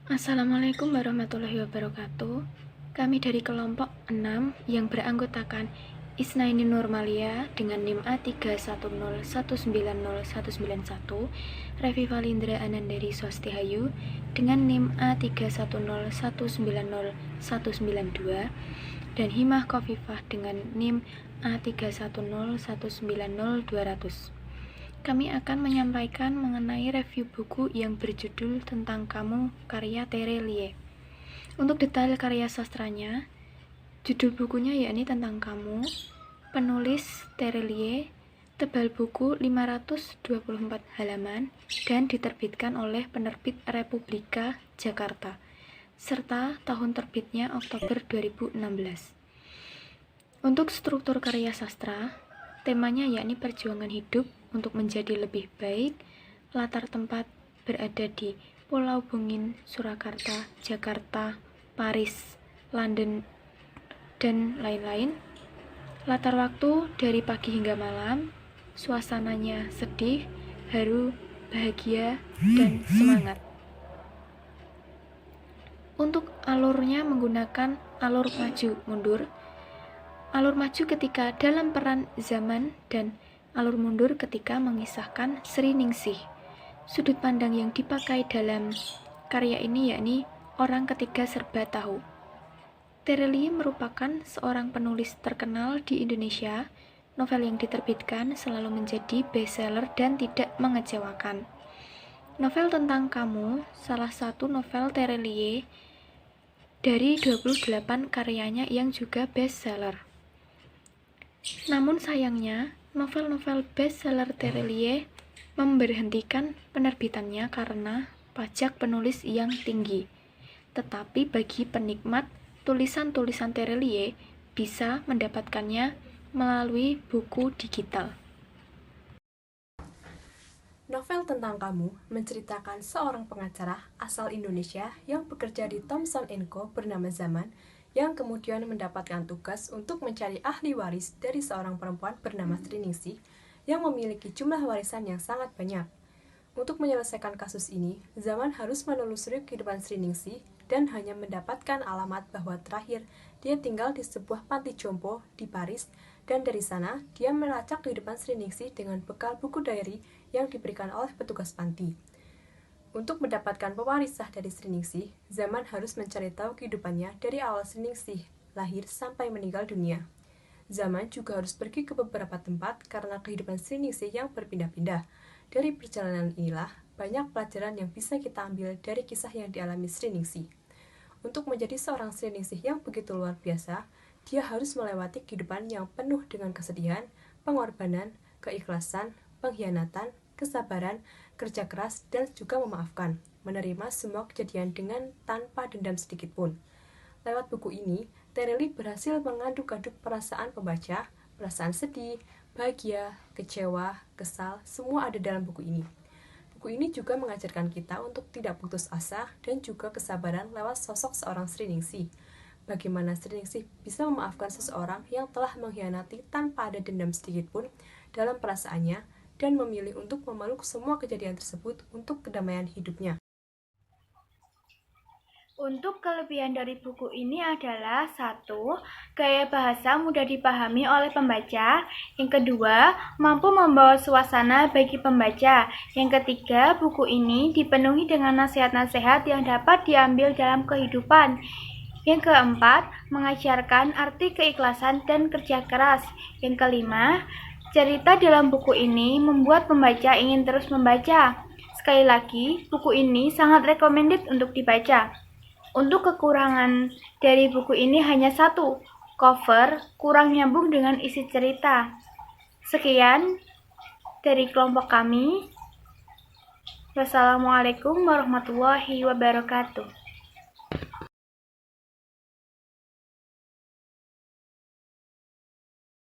Assalamualaikum warahmatullahi wabarakatuh. Kami dari kelompok 6 yang beranggotakan Isnaini Nurmalia dengan NIM A310190191, Revi Valindra Anandari Swastihayu dengan NIM A310190192, dan Himah Khofifah dengan NIM A310190200. Kami akan menyampaikan mengenai review buku yang berjudul Tentang Kamu karya Tere Lie. Untuk detail karya sastranya, judul bukunya yakni Tentang Kamu, penulis Tere Lie, tebal buku 524 halaman dan diterbitkan oleh penerbit Republika Jakarta, serta tahun terbitnya Oktober 2016. Untuk struktur karya sastra, temanya yakni perjuangan hidup untuk menjadi lebih baik. Latar tempat berada di Pulau Bungin, Surakarta, Jakarta, Paris, London, dan lain-lain. Latar waktu dari pagi hingga malam. Suasananya sedih, haru, bahagia, dan semangat. Untuk alurnya menggunakan alur maju mundur. Alur maju ketika dalam peran zaman dan alur mundur ketika mengisahkan Sri Ningsih. Sudut pandang yang dipakai dalam karya ini yakni orang ketiga serba tahu. Tere Lie merupakan seorang penulis terkenal di Indonesia. Novel yang diterbitkan selalu menjadi bestseller dan tidak mengecewakan. Novel Tentang Kamu salah satu novel Tere Lie dari 28 karyanya yang juga bestseller. Namun sayangnya, novel-novel bestseller Tere Lie memberhentikan penerbitannya karena pajak penulis yang tinggi. Tetapi bagi penikmat tulisan-tulisan Tere Lie bisa mendapatkannya melalui buku digital. Novel Tentang Kamu menceritakan seorang pengacara asal Indonesia yang bekerja di Thomson & Co. bernama Zaman, yang kemudian mendapatkan tugas untuk mencari ahli waris dari seorang perempuan bernama Sri Ningsih yang memiliki jumlah warisan yang sangat banyak. Untuk menyelesaikan kasus ini, Zaman harus menelusuri kehidupan Sri Ningsih dan hanya mendapatkan alamat bahwa terakhir dia tinggal di sebuah panti jompo di Paris, dan dari sana dia melacak kehidupan Sri Ningsih dengan bekal buku diary yang diberikan oleh petugas panti. Untuk mendapatkan pewaris sah dari Sri Ningsih, Zaman harus mencari tahu kehidupannya dari awal Sri Ningsih lahir sampai meninggal dunia. Zaman juga harus pergi ke beberapa tempat karena kehidupan Sri Ningsih yang berpindah-pindah. Dari perjalanan inilah, banyak pelajaran yang bisa kita ambil dari kisah yang dialami Sri Ningsih. Untuk menjadi seorang Sri Ningsih yang begitu luar biasa, dia harus melewati kehidupan yang penuh dengan kesedihan, pengorbanan, keikhlasan, pengkhianatan, kesabaran, kerja keras, dan juga memaafkan, menerima semua kejadian dengan tanpa dendam sedikit pun. Lewat buku ini, Tere Lie berhasil mengaduk-aduk perasaan pembaca, perasaan sedih, bahagia, kecewa, kesal, semua ada dalam buku ini. Buku ini juga mengajarkan kita untuk tidak putus asa dan juga kesabaran lewat sosok seorang Sri Ningsih. Bagaimana Sri Ningsih bisa memaafkan seseorang yang telah mengkhianati tanpa ada dendam sedikit pun dalam perasaannya, dan memilih untuk memeluk semua kejadian tersebut untuk kedamaian hidupnya. Untuk kelebihan dari buku ini adalah: 1. Gaya bahasa mudah dipahami oleh pembaca. Yang kedua, mampu membawa suasana bagi pembaca. Yang ketiga, buku ini dipenuhi dengan nasihat-nasihat yang dapat diambil dalam kehidupan. Yang keempat, mengajarkan arti keikhlasan dan kerja keras. Yang kelima, cerita dalam buku ini membuat pembaca ingin terus membaca. Sekali lagi, buku ini sangat recommended untuk dibaca. Untuk kekurangan dari buku ini hanya satu, cover kurang nyambung dengan isi cerita. Sekian dari kelompok kami. Wassalamualaikum warahmatullahi wabarakatuh.